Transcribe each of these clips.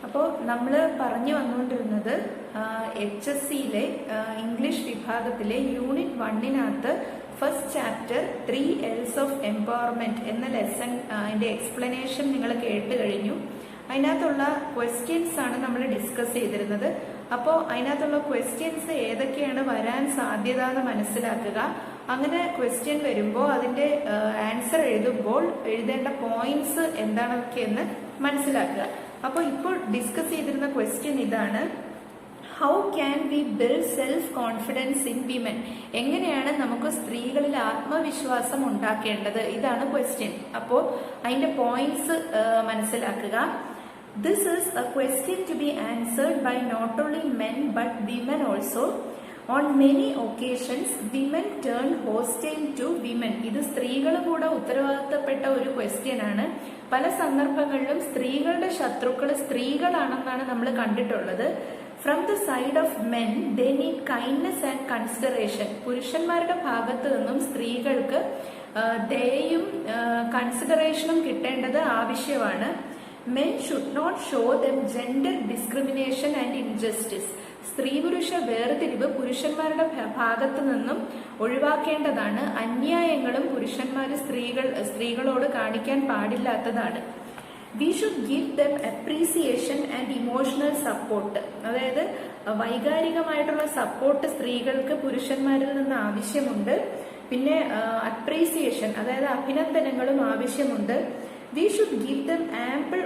അപ്പോൾ നമ്മൾ പറഞ്ഞു വന്നുകൊണ്ടിരുന്നത് HSCയിലെ ഇംഗ്ലീഷ് വിഭാഗത്തിലെ യൂണിറ്റ് 1-നകത്ത് first chapter 3 L's of empowerment എന്ന ലെസൺ അതിന്റെ എക്സ്പ്ലനേഷൻ നിങ്ങൾ കേട്ട് കഴിഞ്ഞു. അതിനകത്തുള്ള ക്വസ്റ്റ്യൻസ് ആണ് നമ്മൾ ഡിസ്കസ് ചെയ്തിരുന്നത്. അപ്പോൾ അതിനകത്തുള്ള ക്വസ്റ്റ്യൻസ് ഏതൊക്കെയാണ് വരാൻ സാധ്യത എന്ന് മനസ്സിലാക്കുക. അങ്ങനെ ക്വസ്റ്റ്യൻ വരുമ്പോൾ അതിന്റെ ആൻസർ എഴുതുമ്പോൾ എഴുതേണ്ട പോയിന്റ്സ് എന്താണൊക്കെയെന്ന് മനസ്സിലാക്കുക. അപ്പോൾ ഇപ്പോൾ ഡിസ്കസ് ചെയ്തിരുന്ന ക്വസ്റ്റ്യൻ ഇതാണ്: how can we build self confidence in women? എങ്ങനെയാണ് നമുക്ക് സ്ത്രീകളിൽ ആത്മവിശ്വാസം ഉണ്ടാക്കേണ്ടത്? ഇതാണ് ക്വസ്റ്റ്യൻ. അപ്പോൾ അതിന്റെ പോയിന്റ്സ് മനസ്സിലാക്കുക. This is a question to be answered by not only men but women also. On many occasions, women turn hostile to women. ഇത് സ്ത്രീകളും കൂടെ ഉത്തരവാദിത്തപ്പെട്ട ഒരു ക്വസ്റ്റ്യൻ ആണ്. പല സന്ദർഭങ്ങളിലും സ്ത്രീകളുടെ ശത്രുക്കൾ സ്ത്രീകളാണെന്നാണ് നമ്മൾ കണ്ടിട്ടുള്ളത്. From the side of men they need kindness and consideration. പുരുഷന്മാരുടെ ഭാഗത്ത് നിന്നും സ്ത്രീകൾക്ക് ദയയും കൺസിഡറേഷനും കിട്ടേണ്ടത് ആവശ്യമാണ്. Men should not show them gender discrimination and injustice. സ്ത്രീ പുരുഷ വേർതിരിവ് പുരുഷന്മാരുടെ ഭാഗത്തു നിന്നും ഒഴിവാക്കേണ്ടതാണ്. അന്യായങ്ങളും പുരുഷന്മാർ സ്ത്രീകളോട് കാണിക്കാൻ പാടില്ലാത്തതാണ്. We should give them appreciation and emotional support. അതായത് വൈകാരികമായിട്ടുള്ള സപ്പോർട്ട് സ്ത്രീകൾക്ക് പുരുഷന്മാരിൽ നിന്ന് ആവശ്യമുണ്ട്. പിന്നെ അപ്രീസിയേഷൻ, അതായത് അഭിനന്ദനങ്ങളും ആവശ്യമുണ്ട്. We should give them ample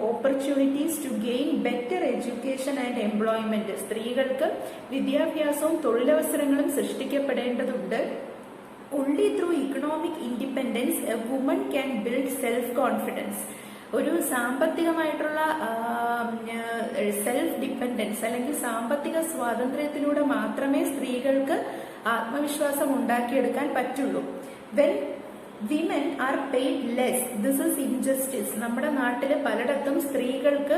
opportunities to gain better education and employment. സ്ത്രീകൾക്ക് വിദ്യാഭ്യാസവും തൊഴിലവസരങ്ങളും സൃഷ്ടിക്കപ്പെടേണ്ടതുണ്ട്. Only through economic independence a woman can build self-confidence. ഒരു സാമ്പത്തികമായിട്ടുള്ള സെൽഫ് ഡിപ്പെൻഡൻസ് അല്ലെങ്കിൽ സാമ്പത്തിക സ്വാതന്ത്ര്യത്തിലൂടെ മാത്രമേ സ്ത്രീകൾക്ക് ആത്മവിശ്വാസം ഉണ്ടാക്കിയെടുക്കാൻ പറ്റുള്ളൂ. When women are paid less, this is injustice. നമ്മുടെ നാട്ടില് പലയിടത്തും സ്ത്രീകൾക്ക്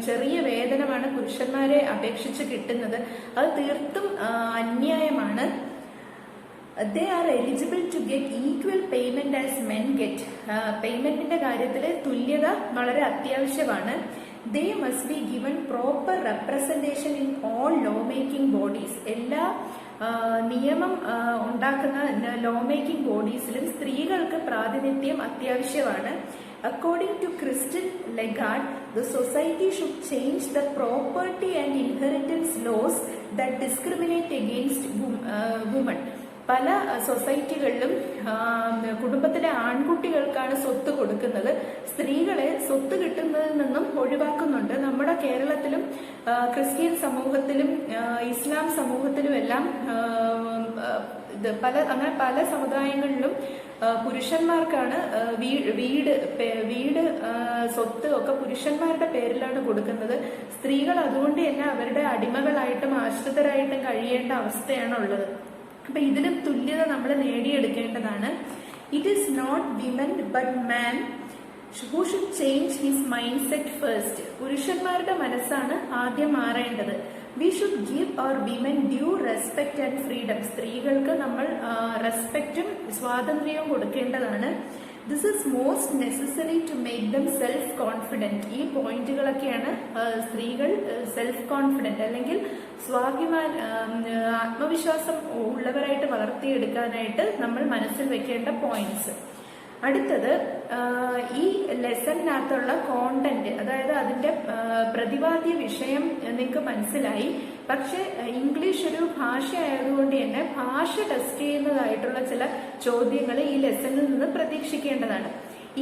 ചെറിയ വേതനമാണ് പുരുഷന്മാരെ അപേക്ഷിച്ച് കിട്ടുന്നത്. അത് തീർത്തും അന്യായമാണ്. They are eligible to get equal payment as men get. പേയ്മെന്റിന്റെ കാര്യത്തിൽ തുല്യത വളരെ അത്യാവശ്യമാണ്. They must be given proper representation in all law making bodies. എല്ലാ നിയമം ഉണ്ടാക്കുന്ന ലോ മേക്കിംഗ് ബോഡീസിലും സ്ത്രീകൾക്ക് പ്രാതിനിധ്യം അത്യാവശ്യമാണ്. According to Christine Lagarde, the society should change the property and inheritance laws that discriminate against woman. പല സൊസൈറ്റികളിലും കുടുംബത്തിലെ ആൺകുട്ടികൾക്കാണ് സ്വത്ത് കൊടുക്കുന്നത്. സ്ത്രീകളെ സ്വത്ത് കിട്ടുന്നതിൽ നിന്നും ഒഴിവാക്കുന്നുണ്ട്. നമ്മുടെ കേരളത്തിലും ക്രിസ്ത്യൻ സമൂഹത്തിലും ഇസ്ലാം സമൂഹത്തിലും എല്ലാം അങ്ങനെ പല സമുദായങ്ങളിലും പുരുഷന്മാർക്കാണ് വീട് സ്വത്ത് ഒക്കെ പുരുഷന്മാരുടെ പേരിലാണ് കൊടുക്കുന്നത്. സ്ത്രീകൾ അതുകൊണ്ട് തന്നെ അവരുടെ അടിമകളായിട്ടും ആശ്രിതരായിട്ടും കഴിയേണ്ട അവസ്ഥയാണ് ഉള്ളത്. അപ്പൊ ഇതിലും തുല്യത നമ്മൾ നേടിയെടുക്കേണ്ടതാണ്. It is not women but man who should change his mindset first. പുരുഷന്മാരുടെ മനസ്സാണ് ആദ്യം മാറേണ്ടത്. We should give our women due respect and freedom. സ്ത്രീകൾക്ക് നമ്മൾ റെസ്പെക്റ്റും സ്വാതന്ത്ര്യവും കൊടുക്കേണ്ടതാണ്. This is most necessary to make them self confident. ഈ പോയിന്റുകളൊക്കെയാണ് സ്ത്രീകൾ സെൽഫ് കോൺഫിഡൻറ്റ് അല്ലെങ്കിൽ ആത്മവിശ്വാസം ഉള്ളവരായിട്ട് വളർത്തിയെടുക്കാനായിട്ട് നമ്മൾ മനസ്സിൽ വെക്കേണ്ട പോയിന്റ്സ്. അടുത്തത് ഈ ലെസണിനകത്തുള്ള കോണ്ടന്റ്, അതായത് അതിന്റെ പ്രതിപാദ്യ വിഷയം നിങ്ങൾക്ക് മനസ്സിലായി. പക്ഷെ ഇംഗ്ലീഷ് ഒരു ഭാഷ ആയതുകൊണ്ട് തന്നെ ഭാഷ ടെസ്റ്റ് ചെയ്യുന്നതായിട്ടുള്ള ചില ചോദ്യങ്ങൾ ഈ ലെസണിൽ നിന്ന് പ്രതീക്ഷിക്കേണ്ടതാണ്.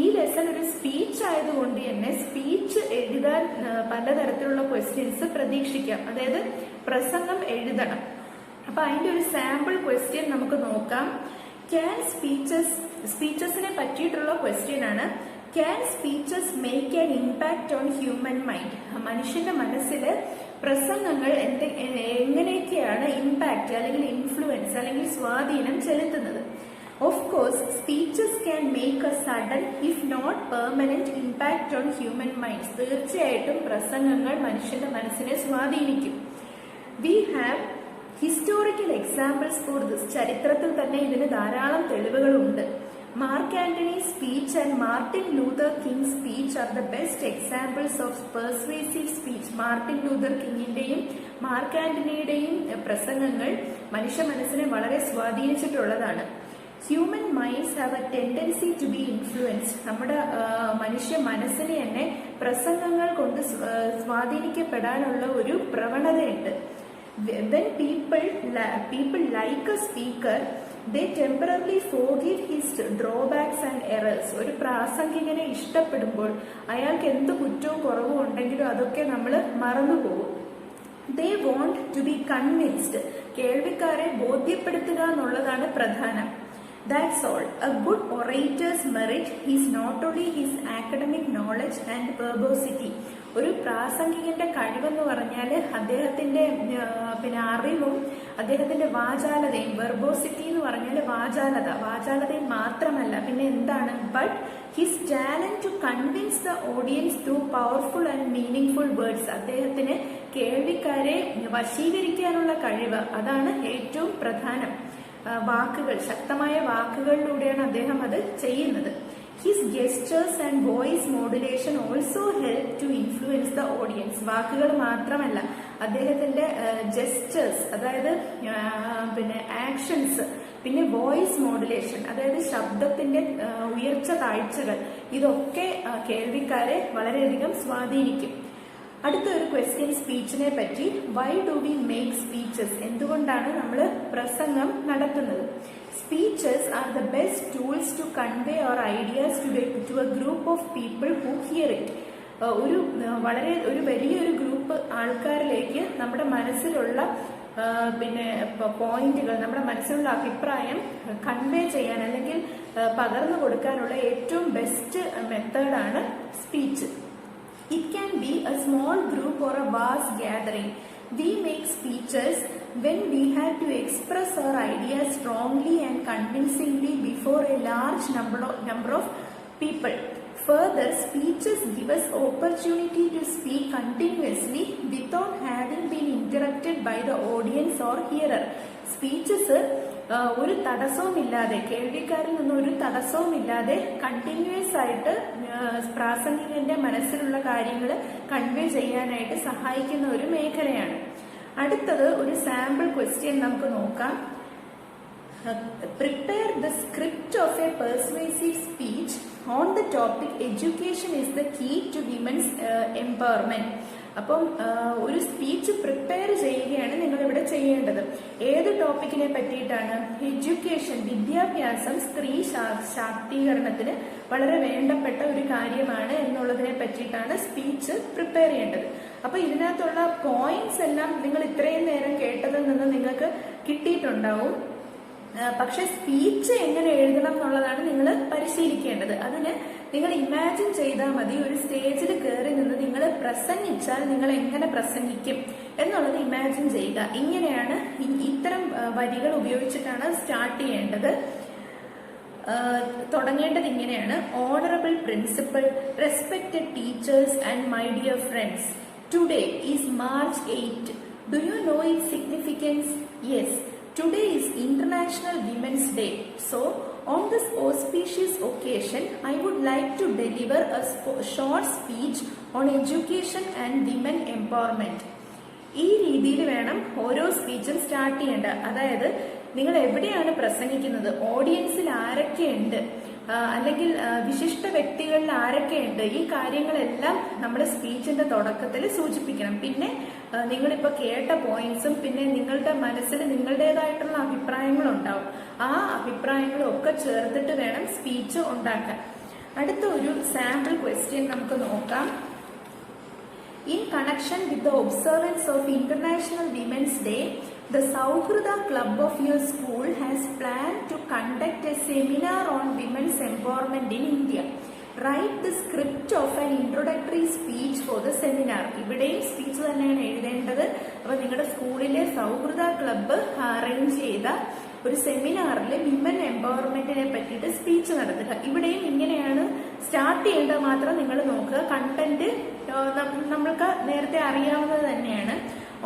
ഈ ലെസൺ ഒരു സ്പീച്ച് ആയതുകൊണ്ട് തന്നെ സ്പീച്ച് എഴുതാൻ പലതരത്തിലുള്ള ക്വസ്റ്റ്യൻസ് പ്രതീക്ഷിക്കാം. അതായത് പ്രസംഗം എഴുതണം. അപ്പൊ അതിന്റെ ഒരു സാമ്പിൾ ക്വസ്റ്റ്യൻ നമുക്ക് നോക്കാം. ക്യാൻ സ്പീച്ചസിനെ പറ്റിയിട്ടുള്ള ക്വസ്റ്റ്യൻ ആണ്. Can speeches make an impact on human mind? മനുഷ്യന്റെ മനസ്സിൽ പ്രസംഗങ്ങൾ എങ്ങനെയൊക്കെയാണ് ഇമ്പാക്ട് അല്ലെങ്കിൽ ഇൻഫ്ലുവൻസ് അല്ലെങ്കിൽ സ്വാധീനം ചെലുത്തുന്നത്? Of course, speeches can make a sudden, if not permanent, impact on human minds. തീർച്ചയായിട്ടും പ്രസംഗങ്ങൾ മനുഷ്യന്റെ മനസ്സിനെ സ്വാധീനിക്കും. We have historical examples for this. ചരിത്രത്തിൽ തന്നെ ഇതിന് ധാരാളം തെളിവുകളുണ്ട്. Mark Antony's speech and Martin Luther King speech are the best examples of persuasive speech. മാർട്ടിൻ ലൂതർ കിങ്ങിന്റെയും മാർക്ക് ആന്റണിയുടെയും പ്രസംഗങ്ങൾ മനുഷ്യ മനസ്സിനെ വളരെ സ്വാധീനിച്ചിട്ടുള്ളതാണ്. Human minds have a tendency to be influenced. നമ്മുടെ മനുഷ്യ മനസ്സിനെ തന്നെ പ്രസംഗങ്ങൾ കൊണ്ട് സ്വാധീനിക്കപ്പെടാനുള്ള ഒരു പ്രവണതയുണ്ട്. When people like a speaker, they temporarily forgive his drawbacks and errors. ഒരു പ്രാസംഗികനെ ഇഷ്ടപ്പെടുമ്പോൾ അയാൾക്ക് എന്ത് കുറ്റവും കുറവും ഉണ്ടെങ്കിലും അതൊക്കെ നമ്മൾ മറന്നുപോകും. They want to be convinced. കേൾവിക്കാരെ ബോധ്യപ്പെടുത്തുക എന്നുള്ളതാണ് പ്രധാനം. That's all. A good orator's merit is not only his academic knowledge and verbosity. ഒരു പ്രാസംഗികന്റെ കഴിവെന്ന് പറഞ്ഞാൽ അദ്ദേഹത്തിന്റെ അറിവും അദ്ദേഹത്തിന്റെ വാചാലതയും, വെർബോസിറ്റി എന്ന് പറഞ്ഞാൽ വാചാലതയും മാത്രമല്ല, പിന്നെ എന്താണ്, but his talent to convince the audience through powerful and meaningful words. അദ്ദേഹത്തിന് കേൾവിക്കാരെ വശീകരിക്കാനുള്ള കഴിവ്, അതാണ് ഏറ്റവും പ്രധാനം. വാക്കുകൾ, ശക്തമായ വാക്കുകളിലൂടെയാണ് അദ്ദേഹം അത് ചെയ്യുന്നത്. His gestures and voice modulation also help to influence the audience. വാക്കുകൾ മാത്രമല്ല, അദ്ദേഹത്തിന്റെ ജെസ്റ്റേഴ്സ്, അതായത് ആക്ഷൻസ്, പിന്നെ വോയിസ് മോഡുലേഷൻ, അതായത് ശബ്ദത്തിന്റെ ഉയർച്ച താഴ്ചകൾ, ഇതൊക്കെ കേൾവിക്കാരെ വളരെയധികം സ്വാധീനിക്കും. അടുത്ത ഒരു ക്വസ്റ്റ്യൻ സ്പീച്ചിനെ പറ്റി. Why do we make speeches? എന്തുകൊണ്ടാണ് നമ്മൾ പ്രസംഗം നടത്തുന്നത്? Speeches are the best tools to convey our ideas to a group of people who hear it. ഒരു വലിയൊരു ഗ്രൂപ്പ് ആൾക്കാരിലേക്ക് നമ്മുടെ മനസ്സിലുള്ള പോയിന്റുകൾ, നമ്മുടെ മനസ്സിലുള്ള അഭിപ്രായം കൺവേ ചെയ്യാൻ അല്ലെങ്കിൽ പകർന്നു കൊടുക്കാനുള്ള ഏറ്റവും ബെസ്റ്റ് മെത്തേഡാണ് speech. It can be a small group or a vast gathering. We make speeches when we have to express our ideas strongly and convincingly before a large number of people. Further, speeches give us opportunity to speak continuously without having been interrupted by the audience or hearer. Speeches ഒരു തടസ്സവുമില്ലാതെ, കേൾവിക്കാരിൽ നിന്ന് ഒരു തടസ്സവുമില്ലാതെ continuous ആയിട്ട് പ്രാസംഗികന്റെ മനസ്സിലുള്ള കാര്യങ്ങൾ convey ചെയ്യാനായിട്ട് സഹായിക്കുന്ന ഒരു മേഖലയാണ്. അടുത്തത് ഒരു സാമ്പിൾ ക്വസ്റ്റ്യൻ നമുക്ക് നോക്കാം. Prepare the script of a persuasive speech on the topic education is the key to women's empowerment. അപ്പം ഒരു സ്പീച്ച് പ്രിപ്പയർ ചെയ്യുകയാണ് നിങ്ങൾ ഇവിടെ ചെയ്യേണ്ടത്. ഏത് ടോപ്പിക്കിനെ പറ്റിയിട്ടാണ്? എഡ്യൂക്കേഷൻ, വിദ്യാഭ്യാസം സ്ത്രീ ശാക്തീകരണത്തിന് വളരെ വേണ്ടപ്പെട്ട ഒരു കാര്യമാണ് എന്നുള്ളതിനെ പറ്റിയിട്ടാണ് സ്പീച്ച് പ്രിപ്പയർ ചെയ്യേണ്ടത്. അപ്പൊ ഇതിനകത്തുള്ള പോയിന്റ്സ് എല്ലാം നിങ്ങൾ ഇത്രയും നേരം കേട്ടതിൽ നിന്ന് നിങ്ങൾക്ക് കിട്ടിയിട്ടുണ്ടാവും. പക്ഷെ സ്പീച്ച് എങ്ങനെ എഴുതണം എന്നുള്ളതാണ് നിങ്ങൾ പരിശീലിക്കേണ്ടത്. അതിന് നിങ്ങൾ ഇമാജിൻ ചെയ്താൽ മതി. ഒരു സ്റ്റേജിൽ കയറി നിന്ന് നിങ്ങൾ പ്രസംഗിച്ചാൽ നിങ്ങൾ എങ്ങനെ പ്രസംഗിക്കും എന്നുള്ളത് ഇമാജിൻ ചെയ്യുക. ഇങ്ങനെയാണ്, ഇത്തരം വരികൾ ഉപയോഗിച്ചിട്ടാണ് സ്റ്റാർട്ട് ചെയ്യേണ്ടത്. തുടങ്ങേണ്ടത് ഇങ്ങനെയാണ്. Honourable principal, respected teachers and my dear friends, today is March 8. Do you know it's significance? Yes. Today is International Women's Day. So, on this auspicious occasion, I would like to deliver a short speech on education and women empowerment. ഈ രീതിയിൽ വേണം ഓരോ സ്പീച്ചും start ചെയ്യേണ്ടത്. അതായത് നിങ്ങൾ എവിടെയാണ് പ്രസംഗിക്കുന്നത്, ഓഡിയൻസിൽ ആരൊക്കെയുണ്ട്, അല്ലെങ്കിൽ വിശിഷ്ട വ്യക്തികളിൽ ആരൊക്കെയുണ്ട്, ഈ കാര്യങ്ങളെല്ലാം നമ്മുടെ സ്പീച്ചിന്റെ തുടക്കത്തിൽ സൂചിപ്പിക്കണം. പിന്നെ നിങ്ങളിപ്പോൾ കേട്ട പോയിന്റ്സും പിന്നെ നിങ്ങളുടെ മനസ്സിൽ നിങ്ങളുടേതായിട്ടുള്ള അഭിപ്രായങ്ങളുണ്ടാവും. ആ അഭിപ്രായങ്ങളും ഒക്കെ ചേർത്തിട്ട് വേണം സ്പീച്ച് ഉണ്ടാക്കാൻ. അടുത്ത ഒരു സാമ്പിൾ ക്വസ്റ്റ്യൻ നമുക്ക് നോക്കാം. In connection with the observance of International Women's Day, the Sauhrida Club of your school has planned to conduct a seminar on women's empowerment in India. Write the script of an introductory speech for the seminar. ഇവിടെയും speech തന്നെയാണ് എഴുതേണ്ടത്. അപ്പോൾ നിങ്ങളുടെ സ്കൂളിലെ സൗഹൃദ club arrange ചെയ്ത ഒരു സെമിനാറിൽ വിമൻ എംപവർമെന്റിനെ പറ്റിയിട്ട് സ്പീച്ച് നടത്തുക. ഇവിടെയും ഇങ്ങനെയാണ് സ്റ്റാർട്ട് ചെയ്യേണ്ടത്. മാത്രം നിങ്ങൾ നോക്കുക. കണ്ടന്റ് നമ്മൾക്ക് നേരത്തെ അറിയാവുന്നത് തന്നെയാണ്.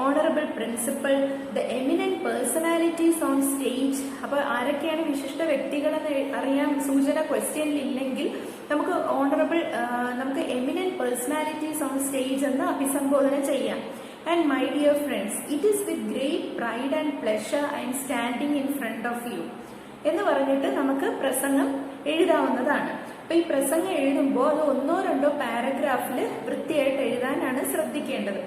Honourable principal, the eminent personalities on stage. അപ്പോൾ ആരൊക്കെയാണ് വിശിഷ്ട വ്യക്തികളെന്ന് അറിയാൻ സൂചന ക്വസ്റ്റ്യനിൽ ഇല്ലെങ്കിൽ നമുക്ക് എമിനന്റ് പേഴ്സണാലിറ്റീസ് ഓൺ സ്റ്റേജ് എന്ന് അഭിസംബോധന ചെയ്യാം. And my dear friends, it is with great pride and pleasure I am standing in front of you എന്ന് പറഞ്ഞിട്ട് നമുക്ക് പ്രസംഗം എഴുതാവുന്നതാണ്. അപ്പൊ ഈ പ്രസംഗം എഴുതുമ്പോൾ അത് 1-2 പാരഗ്രാഫിൽ വൃത്തിയായിട്ട് എഴുതാനാണ് ശ്രദ്ധിക്കേണ്ടത്.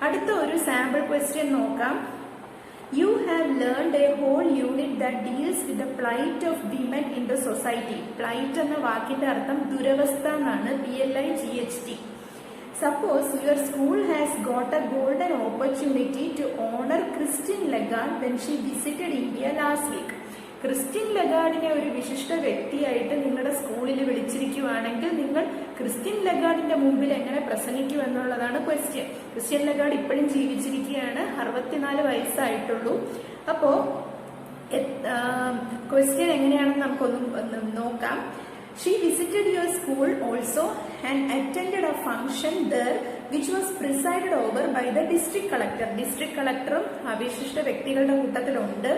അടുത്ത ഒരു സാമ്പിൾ ക്വസ്റ്റ്യൻ നോക്കാം. You have learned a whole unit that deals with the plight of women in the society. Plight എന്ന വാക്കിന്റെ അർത്ഥം ദുരവസ്ഥ എന്നാണ്, PLIGHT. Suppose your school has got a golden opportunity to honor Christine Lagarde when she visited India last week. Christine ലഗാർഡിനെ ഒരു വിശിഷ്ട വ്യക്തിയായിട്ട് നിങ്ങളുടെ സ്കൂളിൽ വിളിച്ചിരിക്കുകയാണെങ്കിൽ നിങ്ങൾ ക്രിസ്റ്റ്യൻ ലഗാർഡിന്റെ മുമ്പിൽ എങ്ങനെ പ്രസംഗിക്കൂ എന്നുള്ളതാണ് ക്വസ്റ്റ്യൻ. ക്രിസ്റ്റ്യൻ ലഗാർഡ് ഇപ്പോഴും ജീവിച്ചിരിക്കുകയാണ്, 64 വയസ്സായിട്ടുള്ളൂ. അപ്പോ ക്വസ്റ്റ്യൻ എങ്ങനെയാണെന്ന് നമുക്കൊന്ന് നോക്കാം. She visited your school also and attended a function there which was presided over by the district collector. District collector വിശിഷ്ട വ്യക്തികളുടെ കൂട്ടത്തിലുണ്ട്.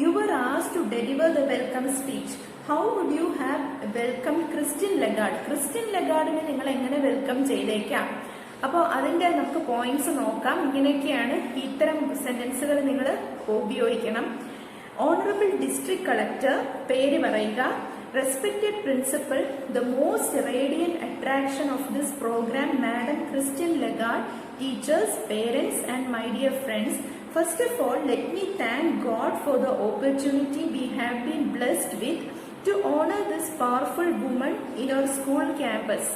You were asked to deliver the welcome speech. How would you have welcomed Christine Lagarde? Christine Lagarde-നെ നിങ്ങൾ എങ്ങനെ welcome ചെയ്തേക്കാം? അപ്പോൾ അതിന്റെ നമുക്ക് points നോക്കാം. ഇങ്ങനെയൊക്കെയാണ് ഇത്തരം സെന്റൻസുകൾ നിങ്ങൾ ഉപയോഗിക്കണം. ഓണറബിൾ ഡിസ്ട്രിക്ട് കളക്ടർ, പേര് പറയുക. Respected principal, the most radiant attraction of this program, Madam Christine Lagarde, teachers, parents and my dear friends, first of all, let me thank God for the opportunity we have been blessed with to honor this powerful woman in our school campus.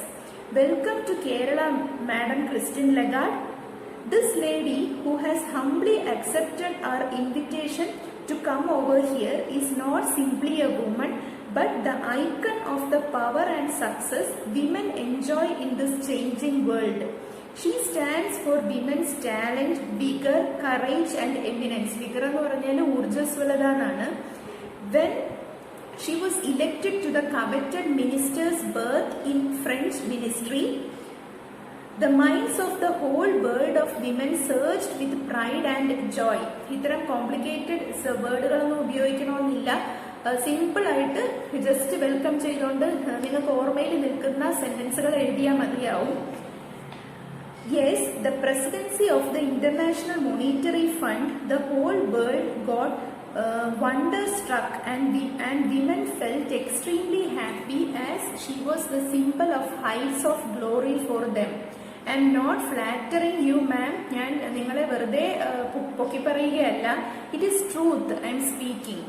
Welcome to Kerala, Madam Christine Lagarde. This lady who has humbly accepted our invitation to come over here is not simply a woman, but the icon of the power and success women enjoy in this changing world. She stands for women's talent, vigor, courage and eminence. Vigor എന്ന് പറഞ്ഞാൽ ഊർജ്ജസ്വലത എന്നാണ്. When she was elected to the coveted minister's berth in French ministry, the minds of the whole world of women surged with pride and joy. ഇത്തരം complicated വേർഡുകളൊന്നും ഉപയോഗിക്കണമെന്നില്ല. Simple ആയിട്ട് just welcome ചെയ്തുകൊണ്ട് നിങ്ങൾക്ക് ഓർമ്മയിൽ നിൽക്കുന്ന സെന്റൻസുകൾ എഴുതിയാൽ മതിയാവും. Yes, the presidency of the international monetary fund, the whole world got wonderstruck and women felt extremely happy as she was the symbol of heights of glory for them. I am not flattering you, ma'am. ഞാൻ നിങ്ങളെ വെറുതെ പൊക്കി പറയുകയല്ല. It is truth I am speaking.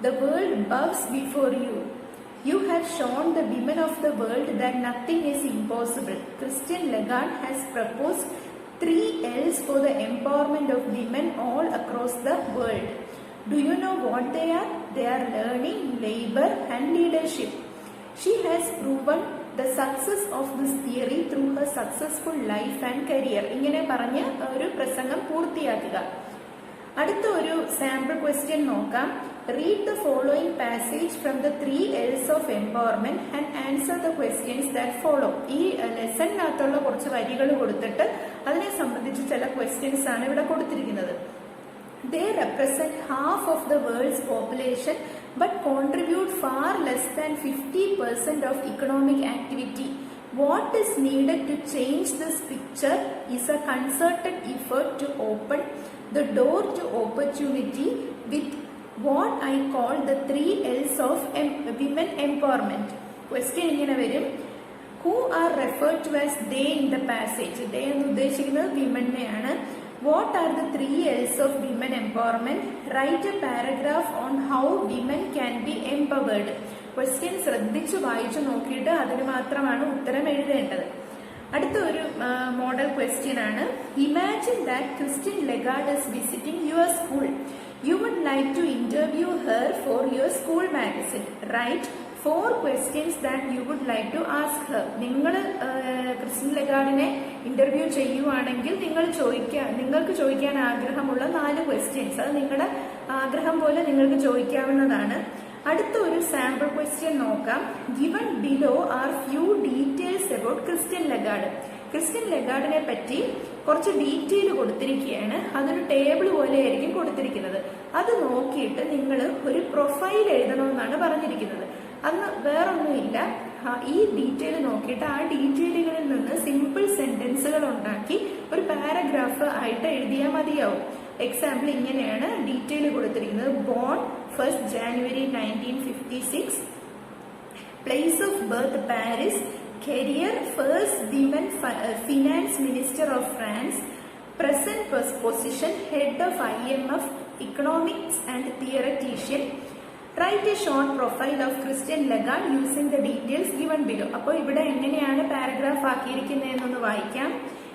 The world bows before you. You have shown the women of the world that nothing is impossible. Christine Lagarde has proposed 3 L's for the empowerment of women all across the world. Do you know what they are? They are learning, labor and leadership. She has proven the success of this theory through her successful life and career. ഇങ്ങനെ പറഞ്ഞ് ഒരു പ്രസംഗം പൂർത്തിയാക്കുക. അടുത്ത ഒരു sample question നോക്കാം. Read the following passage from the 3 L's of empowerment and answer the questions that follow. ഈ ലെസണിനകത്തുള്ള കുറച്ച് വരികൾ കൊടുത്തിട്ട് അതിനെ സംബന്ധിച്ച് ചില ക്വസ്റ്റ്യൻസ് ആണ് ഇവിടെ കൊടുത്തിരിക്കുന്നത്. They represent half of the world's population but contribute far less than 50% of economic activity. What is needed to change this picture is a concerted effort to open the door to opportunity with what I call the 3 L's of women empowerment. Question ഇങ്ങനെ വരും. Who are referred to as they in the passage? They എന്ന് ഉദ്ദേശിക്കുന്നത് വിമനെയാണ്. What are the 3 L's of women empowerment? Write a paragraph on how women can be empowered. Question ശ്രദ്ധിച്ചു വായിച്ചു നോക്കിയിട്ട് അതിന് മാത്രമാണ് ഉത്തരം എഴുതേണ്ടത്. അടുത്ത ഒരു മോഡൽ ക്വസ്റ്റ്യൻ ആണ്. Imagine that Christine Lagarde is visiting your school. You would like to interview her for your school magazine. Write 4 questions that you would like to ask her. നിങ്ങൾ ക്രിസ്റ്റീൻ ലഗാർഡിനെ ഇന്റർവ്യൂ ചെയ്യുവാണെങ്കിൽ നിങ്ങൾക്ക് ചോദിക്കാൻ ആഗ്രഹമുള്ള 4 questions, അത് നിങ്ങളുടെ ആഗ്രഹം പോലെ നിങ്ങൾക്ക് ചോദിക്കാവുന്നതാണ്. അടുത്ത ഒരു സാമ്പിൾ ക്വസ്റ്റ്യൻ നോക്കാം. Given below are few details about Christine Lagarde. Christine ലഗാർഡിനെ പറ്റി കുറച്ച് ഡീറ്റെയിൽ കൊടുത്തിരിക്കുകയാണ്. അതൊരു ടേബിൾ പോലെ ആയിരിക്കും കൊടുത്തിരിക്കുന്നത്. അത് നോക്കിയിട്ട് നിങ്ങൾ ഒരു പ്രൊഫൈൽ എഴുതണമെന്നാണ് പറഞ്ഞിരിക്കുന്നത്. അന്ന് വേറൊന്നുമില്ല, ഈ ഡീറ്റെയിൽ നോക്കിയിട്ട് ആ ഡീറ്റെയിലുകളിൽ നിന്ന് സിമ്പിൾ സെന്റൻസുകൾ ഉണ്ടാക്കി ഒരു പാരഗ്രാഫ് ആയിട്ട് എഴുതിയാൽ മതിയാവും. എക്സാമ്പിൾ ഇങ്ങനെയാണ് ഡീറ്റെയിൽ കൊടുത്തിരിക്കുന്നത്. Born 1st January 1956, place of birth Paris, career first women finance minister of France, present position head of IMF economics and theoretician, write a short profile of Christine Lagarde using the details given below. അപ്പോൾ ഇവിടെ എങ്ങനെയാണ് paragraph ആക്കിയിരിക്കുന്നതെന്നൊന്ന് വായിക്കാം.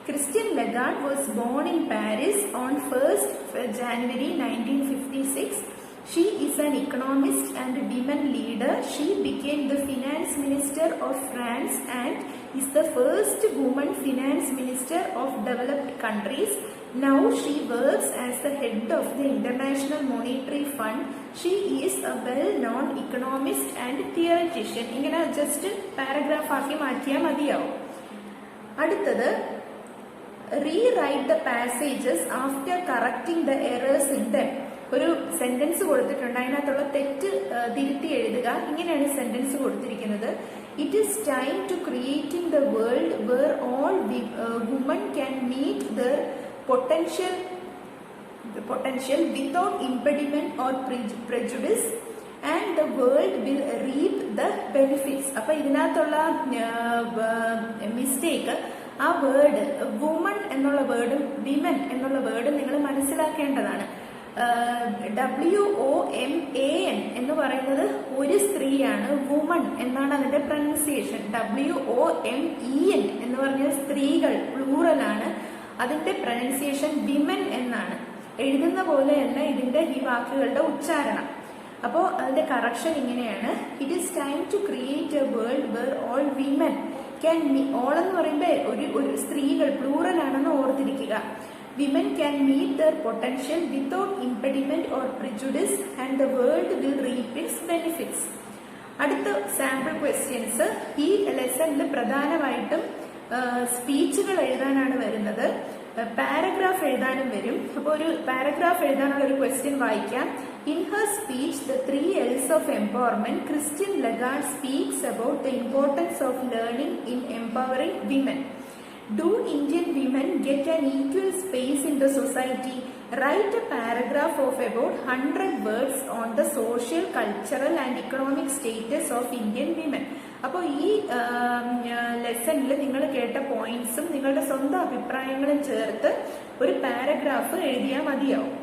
Christian Lagarde was born in Paris on 1st January 1956. She is an economist and women leader. She became the finance minister of France and is the first woman finance minister of developed countries. Now she works as the head of the International Monetary Fund. She is a well-known economist and theoretician. ഇങ്ങനെ just paragraph ആക്കി മാറ്റിയാൽ മതിയാവും. അടുത്തത് rewrite the passages after correcting the errors in them. ഒരു sentence കൊടുത്തിട്ടുണ്ട്, അതിനകത്തുള്ള തെറ്റ് തിരുത്തി എഴുതുക. ഇങ്ങനെയാണ് സെന്റൻസ് കൊടുത്തിരിക്കുന്നത്. It is time to creating the world where all woman can meet their potential without impediment or prejudice and the world will reap the benefits. അപ്പൊ ഇതിനകത്തുള്ള മിസ്റ്റേക്ക്, ആ വേർഡ് വുമൺ എന്നുള്ള വേർഡും വിമൻ എന്നുള്ള വേർഡും നിങ്ങൾ മനസ്സിലാക്കേണ്ടതാണ്. WOMAN എന്ന് പറയുന്നത് ഒരു സ്ത്രീയാണ്. വുമൺ എന്നാണ് അതിന്റെ പ്രൊനൗൺസിയേഷൻ. WOMEN എന്ന് പറഞ്ഞത് സ്ത്രീകൾ, പ്ലൂറലാണ്. അതിന്റെ പ്രൊനൗൺസിയേഷൻ വിമൻ എന്നാണ്. എഴുതുന്ന പോലെയല്ല ഇതിന്റെ ഈ വാക്കുകളുടെ ഉച്ചാരണം. അപ്പോൾ അതിന്റെ കറക്ഷൻ ഇങ്ങനെയാണ്. It is time to create a world where all women can all എന്ന് പറയുമ്പോൾ ഒരു സ്ത്രീകൾ പ്ലൂറൽ ആണെന്ന് ഓർത്തിരിക്കുക. Women can meet their potential without impediment or prejudice and the world will reap its benefits. അടുത്ത സാമ്പിൾ ക്വസ്റ്റ്യൻസ്. ഈ ലെസണിൽ പ്രധാനമായിട്ടും സ്പീച്ചുകൾ എഴുതാനാണ് വരുന്നത്. പാരഗ്രാഫ് എഴുതാനും വരും. അപ്പോൾ ഒരു പാരഗ്രാഫ് എഴുതാനുള്ള ഒരു ക്വസ്റ്റ്യൻ വായിക്കാം. In her speech, The 3 L's of Empowerment, Christine Lagarde speaks about the importance of learning in empowering women. Do Indian women get an equal space in the society? Write a paragraph of about 100 words on the social, cultural and economic status of Indian women. അപ്പോൾ ഈ ലെസണിൽ നിങ്ങൾ കേട്ട പോയിന്റ്സും നിങ്ങളുടെ സ്വന്തം അഭിപ്രായങ്ങളും ചേർത്ത് ഒരു paragraph എഴുതിയാൽ മതിയാവും.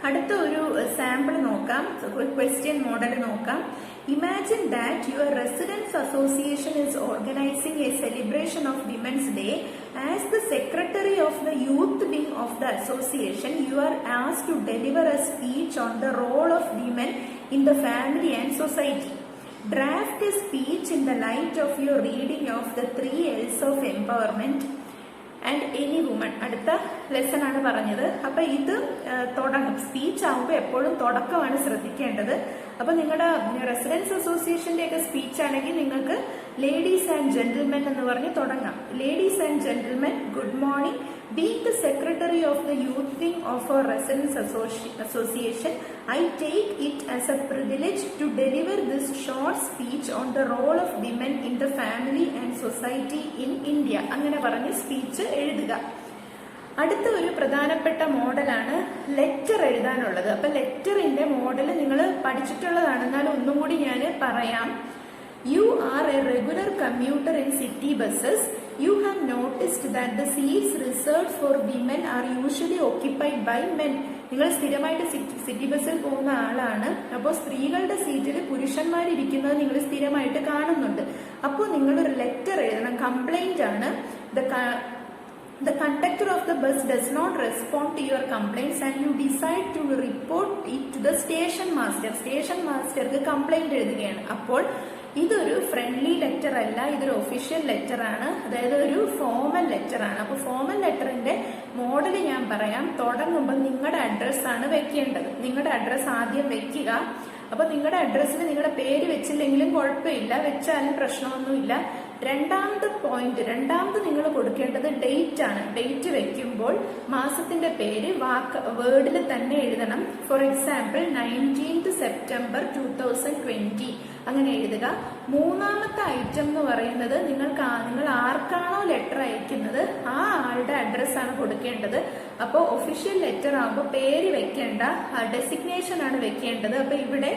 അടുത്ത ഒരു സാമ്പിൾ നോക്കാം, ക്വസ്റ്റ്യൻ മോഡൽ നോക്കാം. Imagine that your residence association is organising a celebration of Women's Day. As the secretary of the youth wing of the association, you are asked to deliver a speech on the role of women in the family and society. Draft a speech in the light of your reading of the 3 L's of Empowerment and Any Woman. അടുത്ത lesson ആണ് പറഞ്ഞത്. അപ്പൊ ഇത് തുടങ്ങും. Speech ആകുമ്പോൾ എപ്പോഴും തുടക്കമാണ് ശ്രദ്ധിക്കേണ്ടത്. അപ്പൊ നിങ്ങളുടെ റെസിഡൻസ് അസോസിയേഷന്റെ ഒക്കെ സ്പീച്ച് ആണെങ്കിൽ നിങ്ങൾക്ക് ലേഡീസ് ആൻഡ് ജെന്റിൽമെൻ എന്ന് പറഞ്ഞ് തുടങ്ങാം. Ladies and gentlemen, good morning. Being the secretary of the youth wing of our residents association, I take it as a privilege to deliver this short speech on the role of women in the family and society in India. അങ്ങനെ പറഞ്ഞ് speech എഴുതുക. അടുത്ത ഒരു പ്രധാനപ്പെട്ട മോഡലാണ് letter എഴുതാനുള്ളത്. അപ്പൊ ലെറ്ററിന്റെ model നിങ്ങൾ പഠിച്ചിട്ടുള്ളതാണ്, എന്നാലും ഒന്നും കൂടി ഞാൻ പറയാം. You are a regular commuter in city buses. You have noticed that the seats reserved for women are usually occupied by men. നിങ്ങൾ സ്ഥിരമായിട്ട് സിറ്റി ബസ്സിൽ പോകുന്ന ആളാണ്. അപ്പോൾ സ്ത്രീകളുടെ സീറ്റിൽ പുരുഷന്മാരിരിക്കുന്നത് നിങ്ങൾ സ്ഥിരമായിട്ട് കാണുന്നുണ്ട്. അപ്പോൾ നിങ്ങളൊരു ലെറ്റർ എഴുതണം. കംപ്ലൈന്റ് ആണ്. The conductor of the bus does not respond to your complaints and you decide to report it to the station master. Station മാസ്റ്റർക്ക് കംപ്ലൈന്റ് എഴുതുകയാണ്. അപ്പോൾ ഇതൊരു ഫ്രണ്ട്ലി ലെറ്റർ അല്ല, ഇതൊരു ഒഫീഷ്യൽ ലെറ്റർ ആണ്. അതായത് ഒരു ഫോമൽ ലെറ്റർ ആണ്. അപ്പൊ ഫോമൽ ലെറ്ററിന്റെ മോഡൽ ഞാൻ പറയാം. തുടങ്ങുമ്പോൾ നിങ്ങളുടെ അഡ്രസ് ആണ് വെക്കേണ്ടത്. നിങ്ങളുടെ അഡ്രസ് ആദ്യം വെക്കുക. അപ്പൊ നിങ്ങളുടെ അഡ്രസ്സിൽ നിങ്ങളുടെ പേര് വെച്ചില്ലെങ്കിലും കുഴപ്പമില്ല, വെച്ചാലും പ്രശ്നമൊന്നുമില്ല. രണ്ടാമത് നിങ്ങൾ കൊടുക്കേണ്ടത് ഡേറ്റ് ആണ്. ഡേറ്റ് വെക്കുമ്പോൾ മാസത്തിന്റെ പേര് വേർഡിൽ തന്നെ എഴുതണം. ഫോർ എക്സാമ്പിൾ 19th September 2020 അങ്ങനെ എഴുതുക. മൂന്നാമത്തെ ഐറ്റം എന്ന് പറയുന്നത് നിങ്ങൾ ആർക്കാണോ ലെറ്റർ അയക്കുന്നത് ആ ആളുടെ അഡ്രസ്സാണ് കൊടുക്കേണ്ടത്. അപ്പോൾ ഒഫീഷ്യൽ ലെറ്റർ ആകുമ്പോൾ പേര് വെക്കേണ്ട, ഡെസിഗ്നേഷൻ ആണ് വെക്കേണ്ടത്. അപ്പൊ ഇവിടെ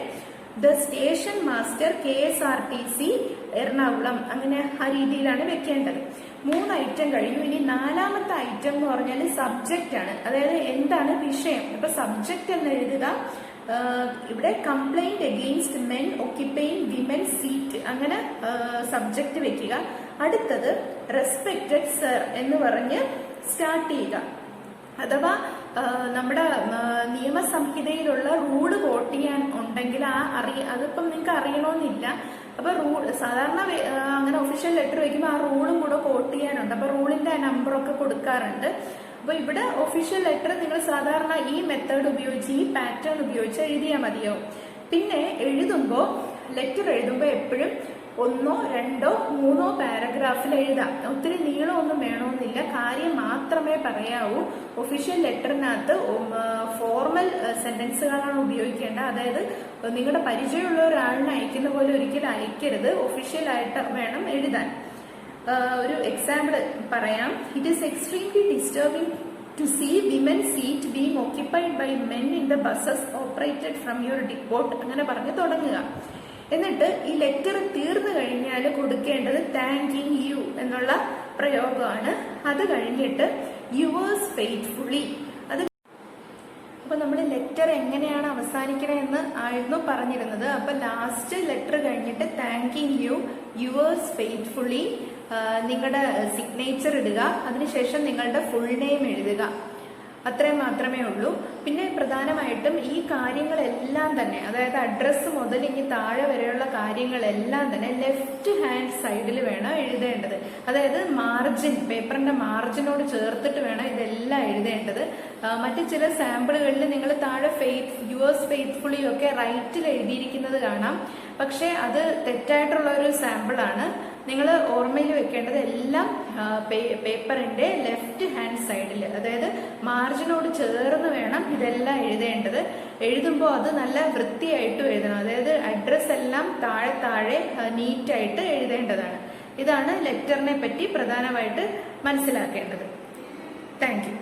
the station master KSRTC Ernakulam, അങ്ങനെ ആ രീതിയിലാണ് വെക്കേണ്ടത്. 3 ഐറ്റം കഴിഞ്ഞു. ഇനി 4ാമത്തെ ഐറ്റം എന്ന് പറഞ്ഞാൽ സബ്ജക്റ്റ് ആണ്, അതായത് എന്താണ് വിഷയം. അപ്പൊ സബ്ജക്റ്റ് എന്ന് എഴുതുക. ഇവിടെ complaint against men occupying women seat, അങ്ങനെ സബ്ജക്റ്റ് വെക്കുക. അടുത്തത് റെസ്പെക്റ്റഡ് സർ എന്ന് പറഞ്ഞ് സ്റ്റാർട്ട് ചെയ്യുക. അഥവാ നമ്മുടെ നിയമസംഹിതയിലുള്ള റൂള് കോട്ട് ചെയ്യാൻ ഉണ്ടെങ്കിൽ അതിപ്പം നിങ്ങൾക്ക് അറിയണമെന്നില്ല. അപ്പൊ സാധാരണ അങ്ങനെ ഒഫീഷ്യൽ ലെറ്റർ വയ്ക്കുമ്പോൾ ആ റൂളും കൂടെ കോട്ട് ചെയ്യാനുണ്ട്. അപ്പൊ റൂളിന്റെ നമ്പറൊക്കെ കൊടുക്കാറുണ്ട്. അപ്പൊ ഇവിടെ ഒഫീഷ്യൽ ലെറ്റർ നിങ്ങൾ സാധാരണ ഈ മെത്തേഡ് ഉപയോഗിച്ച്, ഈ പാറ്റേൺ ഉപയോഗിച്ച് എഴുതിയാൽ മതിയാവും. പിന്നെ ലെറ്റർ എഴുതുമ്പോൾ എപ്പോഴും 1, 2, 3 പാരഗ്രാഫിൽ എഴുതാം. ഒത്തിരി നീളമൊന്നും വേണമെന്നില്ല, കാര്യം മാത്രമേ പറയാവൂ. ഒഫീഷ്യൽ ലെറ്ററിനകത്ത് ഫോർമൽ സെന്റൻസുകളാണ് ഉപയോഗിക്കേണ്ടത്. അതായത് നിങ്ങളുടെ പരിചയമുള്ള ഒരാളിനെ അയക്കുന്ന പോലെ ഒരിക്കലും അയക്കരുത്, ഒഫീഷ്യൽ ആയിട്ട് വേണം എഴുതാൻ. ഒരു എക്സാമ്പിൾ പറയാം. It is extremely disturbing to see women seat being occupied by men in the buses operated from your depot, അങ്ങനെ പറഞ്ഞ് തുടങ്ങുക. എന്നിട്ട് ഈ ലെറ്റർ തീർന്നു കഴിഞ്ഞാൽ കൊടുക്കേണ്ടത് താങ്കിങ് യു എന്നുള്ള പ്രയോഗമാണ്. അത് കഴിഞ്ഞിട്ട് യുവേഴ്സ് ഫെയ്ത്ത്ഫുള്ളി. അപ്പൊ നമ്മൾ ലെറ്റർ എങ്ങനെയാണ് അവസാനിക്കണമെന്ന് ആയിരുന്നു പറഞ്ഞിരുന്നത്. അപ്പൊ ലാസ്റ്റ് ലെറ്റർ കഴിഞ്ഞിട്ട് താങ്കിങ് യു, യുവേഴ്സ് ഫെയ്ത്ത്ഫുള്ളി, നിങ്ങളുടെ സിഗ്നേച്ചർ ഇടുക. അതിനുശേഷം നിങ്ങളുടെ ഫുൾ നെയിം എഴുതുക. അത്രയും മാത്രമേ ഉള്ളൂ. പിന്നെ പ്രധാനമായിട്ടും ഈ കാര്യങ്ങളെല്ലാം തന്നെ, അതായത് അഡ്രസ്സ് മുതൽ ഇനി താഴെ വരെയുള്ള കാര്യങ്ങളെല്ലാം തന്നെ ലെഫ്റ്റ് ഹാൻഡ് സൈഡിൽ വേണം എഴുതേണ്ടത്. അതായത് മാർജിൻ, പേപ്പറിന്റെ മാർജിനോട് ചേർത്തിട്ട് വേണം ഇതെല്ലാം എഴുതേണ്ടത്. മറ്റു ചില സാമ്പിളുകളിൽ നിങ്ങൾ താഴെ യുവേഴ്സ് ഫെയ്ത്ത്ഫുള്ളി ഒക്കെ റൈറ്റിൽ എഴുതിയിരിക്കുന്നത് കാണാം. പക്ഷെ അത് തെറ്റായിട്ടുള്ള ഒരു സാമ്പിളാണ്. നിങ്ങൾ ഓർമ്മയിൽ വെക്കേണ്ടത് എല്ലാം പേപ്പറിന്റെ ലെഫ്റ്റ് ഹാൻഡ് സൈഡിൽ, അതായത് മാർജിനോട് ചേർന്ന് വേണം ഇതെല്ലാം എഴുതേണ്ടത്. എഴുതുമ്പോൾ അത് നല്ല വൃത്തിയായിട്ട് എഴുതണം. അതായത് അഡ്രസ് എല്ലാം താഴെ നീറ്റായിട്ട് എഴുതേണ്ടതാണ്. ഇതാണ് ലെറ്ററിനെ പറ്റി പ്രധാനമായിട്ട് മനസ്സിലാക്കേണ്ടത്. Thank you.